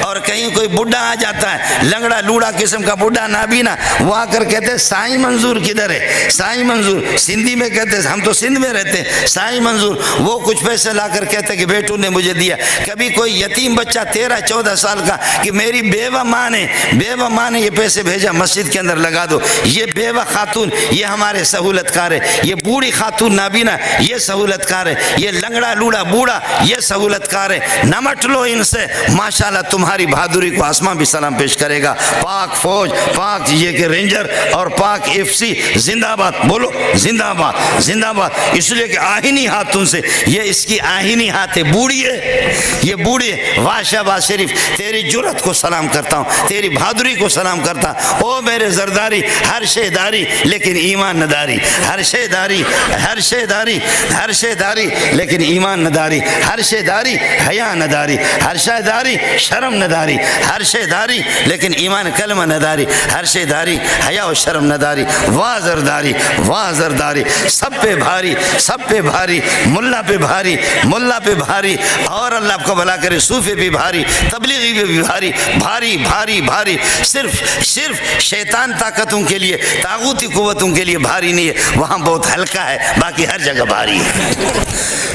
اور کہیں کوئی بڈھا آ جاتا ہے، لنگڑا لوڑا قسم کا بڈھا نابینا، وہ آ کر کہتے ہیں سائیں منظور کدھر ہے؟ سائیں منظور سندھی میں کہتے ہیں، ہم تو سندھ میں رہتے ہیں، سائیں منظور وہ کچھ پیسے لا کر کہتے کہ بیٹوں نے مجھے دیا۔ کبھی کوئی یتیم بچہ 13-14 سال کا کہ میری بیوہ ماں نے یہ پیسے بھیجا، مسجد کے اندر لگا دو۔ یہ بیوہ خاتون یہ ہمارے سہولت کار ہے، یہ بوڑھی خاتون نابینا یہ سہولت کار ہے، یہ لنگڑا لوڑا بوڑھا یہ سہولت کار ہے، نمٹ لو ان سے، ماشاءاللہ تمہاری بہادری کو آسمان بھی سلام پیش کرے گا۔ پاک فوج، پاک یہ کہ رینجر اور پاک FC زندہ باد، بولو زندہ باد زندہ باد، اس لیے کہ آہینی ہاتھوں سے، یہ اس کی آہینی ہاتھ ہے، بوڑھی ہے، یہ بوڑھی ہے۔ واہ شہباز شریف تیری جرأت کو سلام کرتا ہوں، تیری بہادری کو سلام کرتا ہوں۔ او میرے زرداری، ہر شے داری لیکن ایمان نہ داری، ہر شے داری، ہر شے داری، ہر شے داری لیکن ایمان نہ داری، ہر شے داری حیا نہ داری، ہر شے داری شرم نہ داری، ہر شے داری لیکن ایمان کلمہ نہ داری، ہر شے داری حیا و شرم نہ داری۔ واہ زرداری، واہ زرداری، سب پہ بھاری، سب پہ بھاری، ملا پہ بھاری، ملا پہ بھاری، اور اللہ آپ کو بھلا کرے، صوفی بھی بھاری، تبلیغی بھی بھاری، بھاری بھاری بھاری، صرف شیطان طاقتوں کے لیے، طاغوتی قوتوں کے لیے بھاری نہیں ہے، وہاں بہت ہلکا ہے، باقی ہر جگہ بھاری ہے۔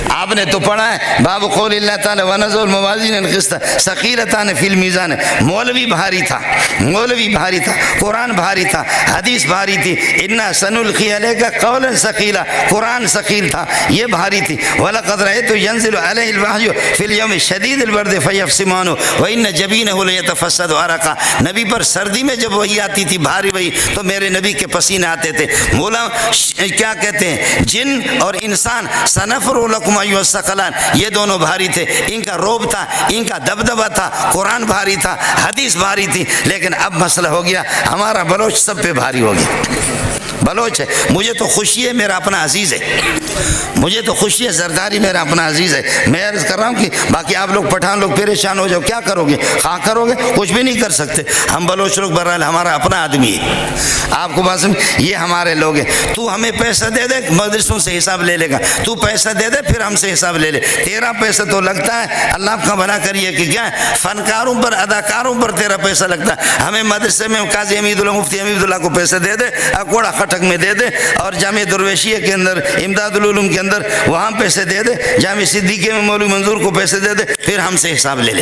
آپ نے تو پڑھا ہے باب قول اللہ تعالیٰ ونضع الموازین القسط ثقیلتان فی المیزان، مولوی بھاری تھا، مولوی بھاری تھا، قرآن بھاری تھا، حدیث بھاری تھی، انا سنلقی علیک قولا ثقیلا، قرآن ثقیل تھا، یہ بھاری تھی۔ وَلَقَدْ رَأَيْتُ يَنزِلُ عَلَيْهِ الْوَحْيُ فِي الْيَوْمِ الشَّدِيدِ الْبَرْدِ فَيَفْصِمَانُ وَإِنَّ جَبِينَهُ لَيَتَفَسَّدُ عَرَقًا، نبی پر سردی میں جب وحی آتی تھی بھاری وحی تو میرے نبی کے پسینے آتے تھے۔ مولا کیا کہتے ہیں، جن اور انسان سنفرغ لکم ایھا الثقلان، یہ دونوں بھاری تھے، ان کا روب تھا، ان کا دبدبہ تھا، قرآن بھاری تھا، حدیث بھاری تھی، لیکن اب مسئلہ ہو گیا ہمارا بلوچ سب پہ بھاری ہو گیا۔ بلوچ ہے، مجھے تو خوشی ہے میرا اپنا عزیز ہے، مجھے تو خوشی ہے زرداری میرا اپنا عزیز ہے۔ میں عرض کر رہا ہوں کہ باقی آپ لوگ پٹھان لوگ پریشان ہو جاؤ، کیا کرو گے؟ خواہ کرو گے کچھ بھی نہیں کر سکتے، ہم بلوچ لوگ بہرحال ہمارا اپنا آدمی ہے۔ آپ کو بات سمجھ، یہ ہمارے لوگ ہیں، تو ہمیں پیسہ دے دے مدرسوں سے حساب لے لے گا، تو پیسہ دے دے پھر ہم سے حساب لے لے، تیرا پیسہ تو لگتا ہے، اللہ آپ کا بھلا کریے کہ کیا ہے، فنکاروں پر اداکاروں پر تیرا پیسہ لگتا ہے۔ ہمیں مدرسے میں قاضی حمید اللہ مفتی حمید اللہ کو پیسہ دے دے، اکوڑا خٹک میں دے دے، اور جامع درویشیہ کے اندر امداد العلوم کے اندر وہاں پیسے دے دے، جامع صدیقیہ میں مولوی منظور کو پیسے دے دے، پھر ہم سے حساب لے لے۔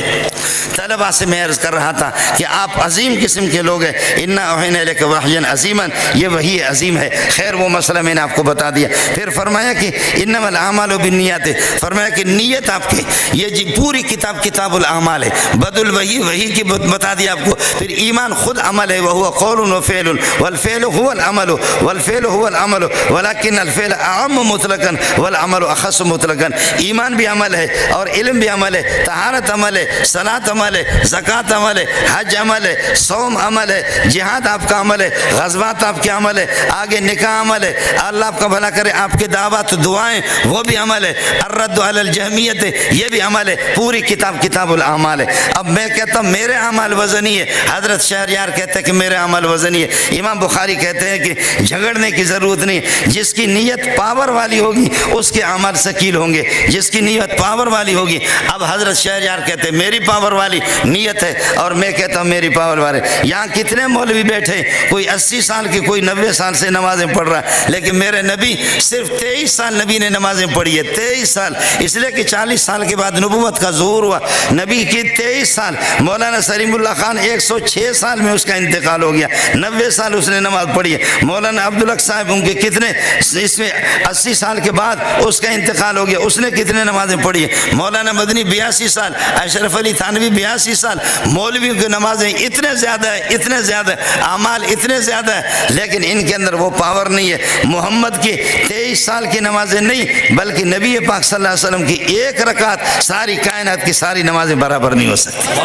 طلبہ سے میں عرض کر رہا تھا کہ آپ عظیم قسم کے لوگ ہیں، انا اوحینا الیک وحیا عظیما، یہ وحی عظیم ہے۔ خیر وہ مسئلہ میں نے آپ کو بتا دیا۔ پھر فرمایا کہ انما الاعمال بالنیات، فرمایا کہ نیت آپ کی، یہ جی پوری کتاب کتاب الاعمال ہے، بد الوحی وحی کی بتا دیا آپ کو۔ پھر ایمان خود عمل ہے، وہو قول و فعل، والفعل هو العمل والفعل هو العمل ولكن الفعل اعم مطلقا والعمل اخص مطلقا۔ ایمان بھی عمل ہے اور علم بھی عمل ہے، طہارت عمل ہے، صلاۃ عمل ہے، زکوٰۃ عمل ہے، حج عمل ہے، صوم عمل ہے، جہاد آپ کا عمل ہے، غزوات آپ کے عمل ہے، آگے نکاح عمل ہے، اللہ آپ کا بھلا کرے، آپ کے دعوات دعائیں وہ بھی عمل ہے، الرد علی الجہمیت یہ بھی عمل ہے، پوری کتاب کتاب الاعمال ہے۔ اب میں کہتا ہوں میرے اعمال وزنی ہے، حضرت شہریار کہتے ہیں کہ میرے اعمال وزنی ہے، امام بخاری کہتے ہیں کہ جھگڑنے کی ضرورت نہیں، جس کی نیت پاور والی ہوگی اس کے اعمال ثقیل ہوں گے، جس کی نیت پاور والی ہوگی۔ اب حضرت شہریار کہتے ہیں میری پاور والی نیت ہے اور میں کہتا ہوں میری پاور والے۔ یہاں کتنے مولوی بیٹھے، کوئی 80 سال کی، کوئی 90 سال سے نمازیں پڑھ رہا ہے، لیکن میرے نبی صرف 23 سال نبی نے نمازیں پڑھی ہے، 23 سال، اس لیے کہ 40 سال کے بعد نبوت کا ظہور ہوا، نبی کی 23 سال۔ مولانا سلیم اللہ خان 106 سال میں اس کا انتقال ہو گیا، 90 سال اس نے نماز پڑھی ہے۔ مولانا عبدالحق صاحب ان کے کتنے، اس میں 80 سال کے بعد اس کا انتقال ہو گیا، اس نے کتنے نمازیں پڑھی ہیں۔ مولانا مدنی 82 سال، اشرف علی تھانوی 82 سال، مولویوں کی نمازیں اتنے زیادہ ہیں، اتنے زیادہ، اعمال اتنے زیادہ ہیں، لیکن ان کے اندر وہ پاور نہیں ہے۔ محمد کی 23 سال کی نمازیں نہیں، بلکہ نبی پاک صلی اللہ علیہ وسلم کی ایک رکعت ساری کائنات کی ساری نمازیں برابر نہیں ہو سکتی۔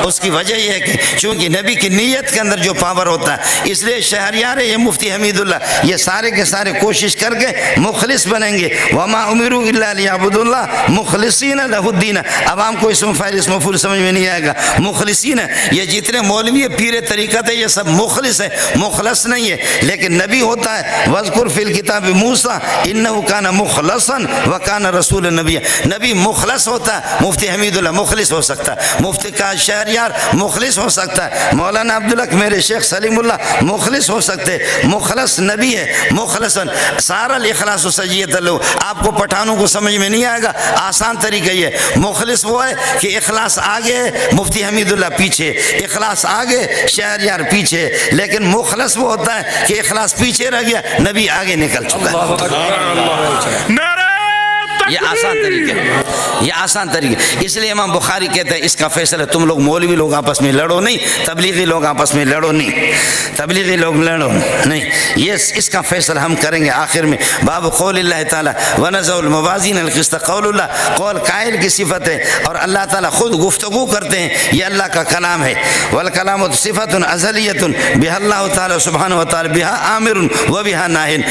اس کی وجہ یہ ہے کہ چونکہ نبی کی نیت کے اندر جو پاور ہوتا ہے، اس لیے شہریار ہے یہ مفتی حمید حمید اللہ یہ سارے کے سارے کوشش کر کے مخلص بنیں گے. وما امروا الا لیعبدوا اللہ مخلصین لہ الدین. عوام کو اسم فاعل اسم مفعول سمجھ میں نہیں آئے گا. مخلصین یہ جتنے مولوی پیر طریقت ہے یہ سب مخلص ہے, مخلص نہیں ہے. لیکن نبی ہوتا ہے وذکر فی الکتاب موسیٰ انہ کان مخلصا وکان رسول نبی. نبی مخلص ہوتا ہے, مفتی حمید اللہ مخلص ہو سکتا ہے, مفتی کا شہریار مخلص ہو سکتا ہے, مولانا عبدالحق میرے شیخ سلیم اللہ مخلص ہو سکتے. مخلص نبی ہے, مخلصا سارا الاخلاص و سجیت اللہ. آپ کو پٹھانوں کو سمجھ میں نہیں آئے گا, آسان طریقہ یہ ہے. مخلص وہ ہے کہ اخلاص آگے مفتی حمید اللہ پیچھے, اخلاص آگے شہریار پیچھے. لیکن مخلص وہ ہوتا ہے کہ اخلاص پیچھے رہ گیا, نبی آگے نکل چکا ہے. یہ آسان طریقہ ہے, یہ آسان طریقہ. اس لیے امام بخاری کہتے ہیں اس کا فیصلہ تم لوگ مولوی لوگ آپس میں لڑو نہیں, تبلیغی لوگ آپس میں لڑو نہیں, تبلیغی لوگ لڑو نہیں. یہ اس کا فیصلہ ہم کریں گے آخر میں. باب قول اللہ تعالیٰ ونضع الموازین القسط. قول اللہ قول قائل کی صفت ہے اور اللہ تعالیٰ خود گفتگو کرتے ہیں, یہ اللہ کا کلام ہے. والکلام صفت ازلیت بها اللہ تعالیٰ سبحانہ وتعالی بها آمر و بها ناہن.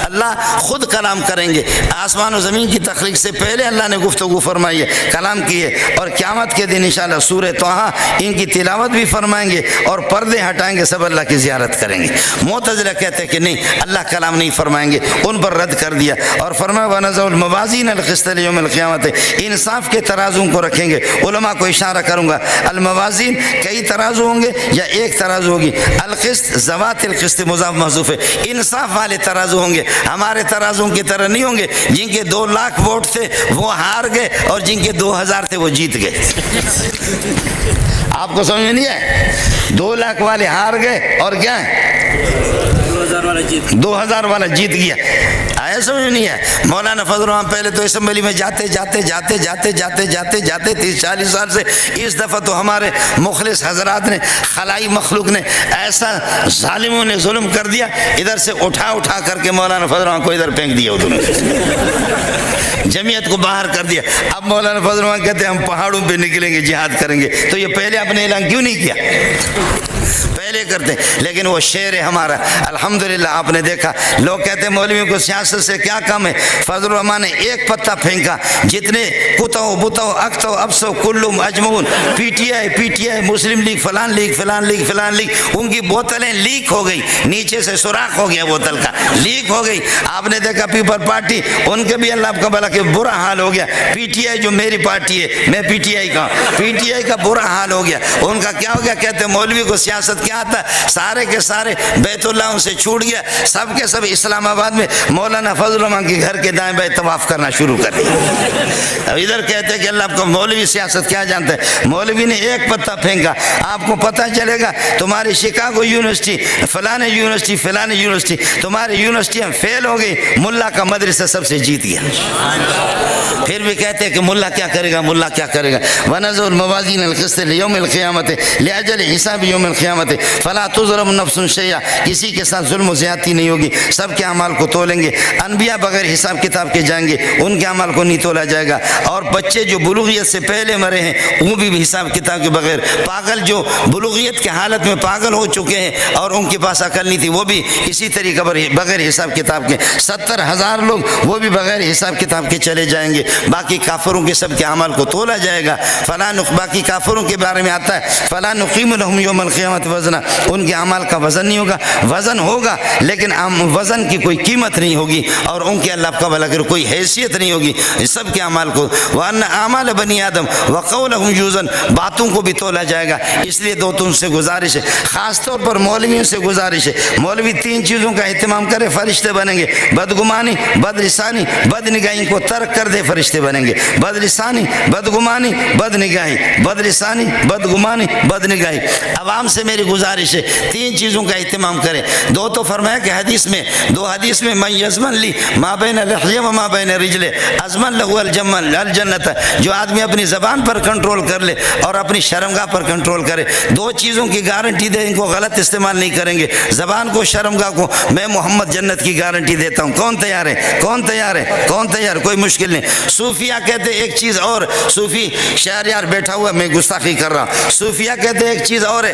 اللہ خود کلام کریں گے. آسمان و زمین کی تخلیق سے پہلے اللہ نے گفتگو فرمائی ہے, کلام کی ہے. اور قیامت کے دن انشاءاللہ سورہ طٰہٰ ان کی تلاوت بھی فرمائیں گے اور پردے ہٹائیں گے, سب اللہ کی زیارت کریں گے. معتزلہ کہتے ہیں کہ نہیں اللہ کلام نہیں فرمائیں گے, ان پر رد کر دیا. اور فرمایا وَنَضَعُ الْمَوَازِينَ الْقِسْطَ لِيَوْمِ الْقِيَامَةِ. انصاف کے ترازوں کو رکھیں گے. علماء کو اشارہ کروں گا, الموازین کئی ترازو ہوں گے یا ایک ترازو ہوگی. القسط ذوات القسط مضاف محذوف ہے, انصاف والے ترازو ہوں گے. ہمارے ترازوں کی طرح نہیں ہوں گے جن کے 2 لاکھ ووٹ تھے وہ ہار گئے اور جن کے 2000 تھے وہ جیت گئے. آپ کو سمجھ میں نہیں ہے, 2 لاکھ والے ہار گئے اور کیا ہے 2000 والا جیت گیا. آیا سمجھ نہیں ہے. مولانا فضل الرحمان پہلے تو اسمبلی میں جاتے 30-40 سال سے, اس دفعہ تو ہمارے مخلص حضرات نے خلائی مخلوق نے ایسا ظالموں نے ظلم کر دیا, ادھر سے اٹھا کر کے مولانا فضل الرحمان کو ادھر پھینک دیا, ادھر جمعیت کو باہر کر دیا. اب مولانا فضل الرحمان کہتے ہیں ہم پہاڑوں پہ نکلیں گے, جہاد کریں گے. تو یہ پہلے اپنے اعلان کیوں نہیں کیا؟ پہلے کرتے. لیکن وہ شعر ہے ہمارا الحمدللہ. آپ نے دیکھا لوگ کہتے ہیں مولویوں کو سیاست سے کیا کام ہے. فضل الرحمان نے ایک پتہ پھینکا, جتنے کتو بتو اکتو ابسو کلم اجمعون, P T I Muslim League فلان لیگ ان کی بوتلیں لیک ہو گئی, نیچے سے سوراخ ہو گیا بوتل کا, لیک ہو گئی. آپ نے دیکھا پیپل پارٹی, ان کے بھی اللہ کا بھلا کہ برا حال ہو گیا. پی ٹی آئی جو میری پارٹی ہے, میں پی ٹی آئی کا برا حال ہو گیا. ان کا کیا ہو گیا؟ کہتے ہیں مولوی کو سیاست کیا آتا ہے, سارے کے سارے بیت اللہ ان سے چھوٹ گیا, سب کے سب اسلام آباد میں مولانا فضل الرحمان کے گھر کے دائیں بائیں طواف کرنا شروع کر دیا. اب ادھر کہتے ہیں کہ اللہ کو مولوی سیاست کیا جانتا ہے. مولوی نے ایک پتہ پھینکا, آپ کو پتہ چلے گا تمہاری شکاگو یونیورسٹی فلاں یونیورسٹی تمہاری یونیورسٹیاں فیل ہو گئی, ملا کا مدرسہ سب سے جیت گیا. پھر بھی کہتے ہیں کہ ملا کیا کرے گا. وَنَضَعُ الْمَوَازِينَ الْقِسْطَ لِيَوْمِ الْقِيَامَةِ لِأَجَلِ حِسَابِ يَوْمِ الْقِيَامَةِ فَلَا تُظْلَمُ نَفْسٌ شَيْئًا. کسی کے ساتھ ظلم و زیادتی نہیں ہوگی, سب کے اعمال کو تولیں گے. انبیاء بغیر حساب کتاب کے جائیں گے, ان کے اعمال کو نہیں تولا جائے گا. اور بچے جو بلوغیت سے پہلے مرے ہیں وہ بھی حساب کتاب کے بغیر, پاگل جو بلوغیت کے حالت میں پاگل ہو چکے ہیں اور ان کے پاس عقل نہیں تھی وہ بھی اسی طریقے پر بغیر حساب کتاب کے. 70,000 لوگ وہ بھی بغیر حساب کتاب کے چلے جائیں گے. باقی کافروں کے سب کے اعمال کو تولا جائے گا. باقی کافروں کے بارے میں آتا ہے فلا نقیم لهم یوم القیامت وزنا, ان کے اعمال کا وزن نہیں ہوگا. وزن ہوگا لیکن وزن کی کوئی قیمت نہیں ہوگی اور ان کے اللہ کا بھلا کر کوئی حیثیت نہیں ہوگی. سب کے اعمال کو وان اعمال بنی آدم وقولهم یوزن, باتوں کو بھی تولا جائے گا. اس لیے دو تم سے گزارش ہے, خاص طور پر مولویوں سے گزارش ہے, مولوی 3 چیزوں کا اہتمام کرے, فرشتے بنیں گے. بدگمانی, بدلسانی, بدنگاہی کو ترک کر دے, فرشتے بنیں گے. بدلسانی, بدگمانی, بدنگاہی, بدلسانی, بدگمانی, بدنگاہی. عوام سے میری گزارش ہے 3 چیزوں کا اہتمام کرے. 2 تو فرمایا کہ حدیث میں من یضمن لی ما بین لحیہ و ما بین رجلہ ازمن لہو الجنت. جو آدمی اپنی زبان پر کنٹرول کر لے اور اپنی شرمگاہ پر کنٹرول کرے, 2 چیزوں کی گارنٹی دے, ان کو غلط استعمال نہیں کریں گے, زبان کو, شرمگاہ کو. میں محمد جنت کی گارنٹی دیتا ہوں. کون تیار ہے؟ کوئی مشکل نہیں. صوفیہ کہتے ایک چیز اور, صوفی شہریار بیٹھا ہوا, میں گستاخی کر رہا ہوں. صوفیہ کہتے ایک چیز اور ہے,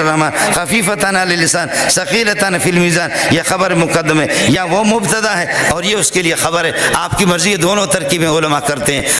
الرحمن خفیفتان علی اللسان ثقیلتان فی المیزان، یہ خبر مقدم ہے یا وہ مبتدا ہے اور یہ اس کے لیے خبر ہے، آپ کی مرضی، دونوں ترکیبیں علماء کرتے ہیں۔